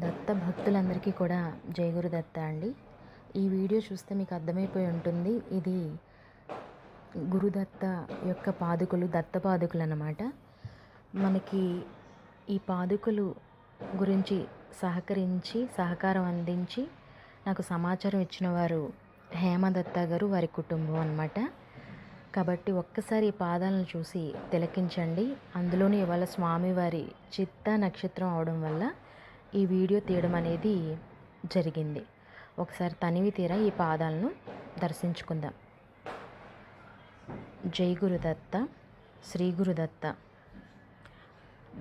దత్త భక్తులందరికీ కూడా జై గురుదత్త అండి. ఈ వీడియో చూస్తే మీకు అర్థమైపోయి ఉంటుంది. ఇది గురుదత్త యొక్క పాదుకలు, దత్త పాదుకలు అన్నమాట. మనకి ఈ పాదుకలు గురించి సహకారం అందించి నాకు సమాచారం ఇచ్చిన వారు హేమదత్త గారు, వారి కుటుంబం అన్నమాట. కాబట్టి ఒక్కసారి ఈ పాదాలను చూసి తిలకించండి. అందులోని ఇవాళ స్వామివారి చిత్తా నక్షత్రం అవడం వల్ల ఈ వీడియో తీయడం అనేది జరిగింది. ఒకసారి తనివి తీరా ఈ పాదాలను దర్శించుకుందాం. జై గురుదత్త, శ్రీ గురుదత్త,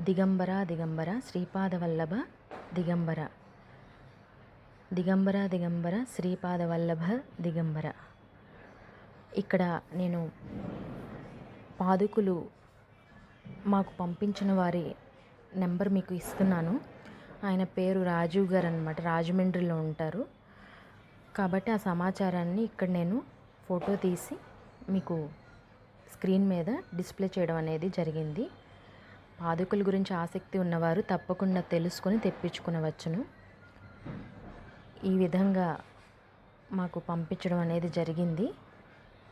దిగంబర దిగంబర, శ్రీపాదవల్లభ దిగంబర, దిగంబర దిగంబర, శ్రీపాదవల్లభ దిగంబర. ఇక్కడ నేను పాదుకులు మాకు పంపించిన వారి నెంబర్ మీకు ఇస్తున్నాను. ఆయన పేరు రాజీవ్ గారు అనమాట, రాజమండ్రిలో ఉంటారు. కాబట్టి ఆ సమాచారాన్ని ఇక్కడ నేను ఫోటో తీసి మీకు స్క్రీన్ మీద డిస్ప్లే చేయడం అనేది జరిగింది. పాదుకల గురించి ఆసక్తి ఉన్నవారు తప్పకుండా తెలుసుకొని తెప్పించుకునవచ్చును. ఈ విధంగా మాకు పంపించడం అనేది జరిగింది.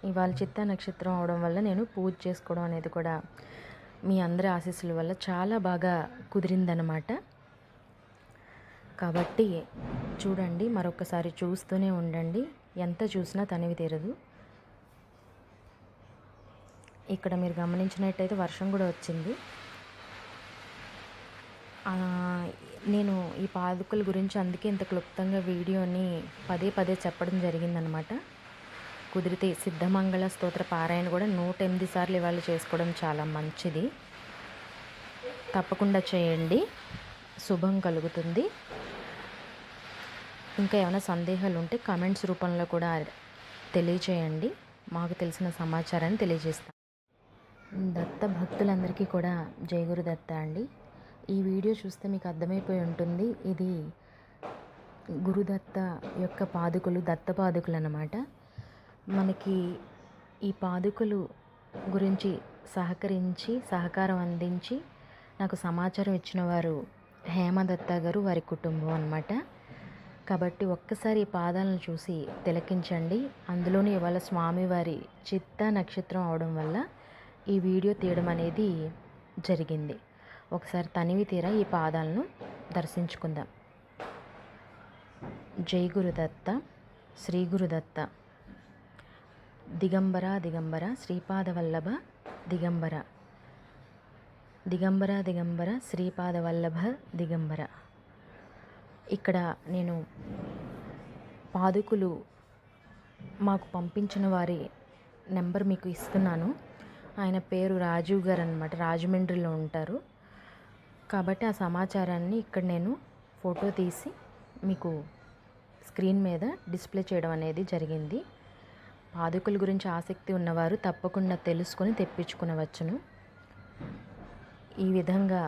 ఇవాళ చిత్తా నక్షత్రం అవడం వల్ల నేను పూజ చేసుకోవడం అనేది కూడా మీ అందరి ఆశీస్సుల వల్ల చాలా బాగా కుదిరిందనమాట. కాబట్టి చూడండి, మరొకసారి చూస్తూనే ఉండండి. ఎంత చూసినా తనివి తీరదు. ఇక్కడ మీరు గమనించినట్టయితే వర్షం కూడా వచ్చింది. నేను ఈ పాదుకల గురించి అందుకే ఇంత క్లుప్తంగా వీడియోని పదే పదే చెప్పడం జరిగిందనమాట. కుదిరితే సిద్ధమంగళ స్తోత్ర పారాయణ కూడా 108 సార్లు ఇవాళ చేసుకోవడం చాలా మంచిది. తప్పకుండా చేయండి, శుభం కలుగుతుంది. ఇంకా ఏమైనా సందేహాలు ఉంటే కామెంట్స్ రూపంలో కూడా తెలియచేయండి. మాకు తెలిసిన సమాచారాన్ని తెలియజేస్తాం. దత్త భక్తులందరికీ కూడా జై గురుదత్త అండి. ఈ వీడియో చూస్తే మీకు అర్థమైపోయి ఉంటుంది. ఇది గురుదత్త యొక్క పాదుకలు, దత్త పాదుకలు అన్నమాట. మనకి ఈ పాదుకలు గురించి సహకారం అందించి నాకు సమాచారం ఇచ్చిన వారు హేమదత్త గారు, వారి కుటుంబం అన్నమాట. కాబట్టి ఒక్కసారి ఈ పాదాలను చూసి తిలకించండి. అందులోని ఇవాళ స్వామివారి చిత్తా నక్షత్రం అవడం వల్ల ఈ వీడియో తీయడం అనేది జరిగింది. ఒకసారి తనివి తీరా ఈ పాదాలను దర్శించుకుందాం. జై గురుదత్త, శ్రీ గురుదత్త, దిగంబర దిగంబర, శ్రీపాదవల్లభ దిగంబర, దిగంబర దిగంబర, శ్రీపాదవల్లభ దిగంబర. ఇక్కడ నేను పాదుకులు మాకు పంపించిన వారి నెంబర్ మీకు ఇస్తున్నాను. ఆయన పేరు రాజీవ్ గారు అనమాట, రాజమండ్రిలో ఉంటారు. కాబట్టి ఆ సమాచారాన్ని ఇక్కడ నేను ఫోటో తీసి మీకు స్క్రీన్ మీద డిస్ప్లే చేయడం అనేది జరిగింది. పాదుకల గురించి ఆసక్తి ఉన్నవారు తప్పకుండా తెలుసుకొని తెప్పించుకునవచ్చును. ఈ విధంగా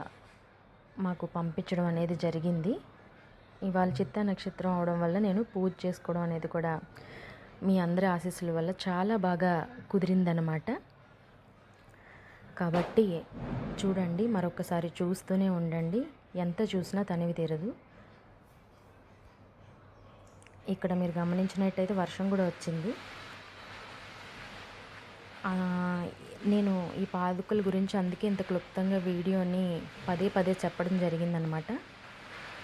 మాకు పంపించడం అనేది జరిగింది. ఇవాళ చిత్తా నక్షత్రం అవడం వల్ల నేను పూజ చేసుకోవడం అనేది కూడా మీ అందరి ఆశీస్సుల వల్ల చాలా బాగా కుదిరిందనమాట. కాబట్టి చూడండి, మరొకసారి చూస్తూనే ఉండండి. ఎంత చూసినా తనివి తీరదు. ఇక్కడ మీరు గమనించినట్టయితే వర్షం కూడా వచ్చింది. నేను ఈ పాదుకల గురించి అందుకే ఇంత క్లుప్తంగా వీడియోని పదే పదే చెప్పడం జరిగిందనమాట.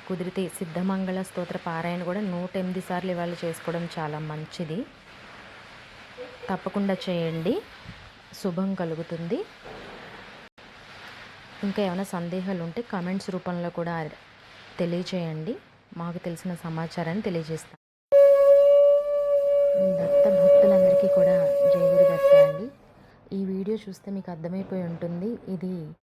కుదిరితే సిద్ధమంగళ స్తోత్ర పారాయణ కూడా 108 సార్లు ఇవాళ చేసుకోవడం చాలా మంచిది. తప్పకుండా చేయండి, శుభం కలుగుతుంది. ఇంకా ఏమైనా సందేహాలు ఉంటే కామెంట్స్ రూపంలో కూడా తెలియచేయండి. మాకు తెలిసిన సమాచారాన్ని తెలియజేస్తాం. దత్త భక్తులందరికీ కూడా జై గురుదత్త అండి. ఈ వీడియో చూస్తే మీకు అర్థమైపోయి ఉంటుంది. ఇది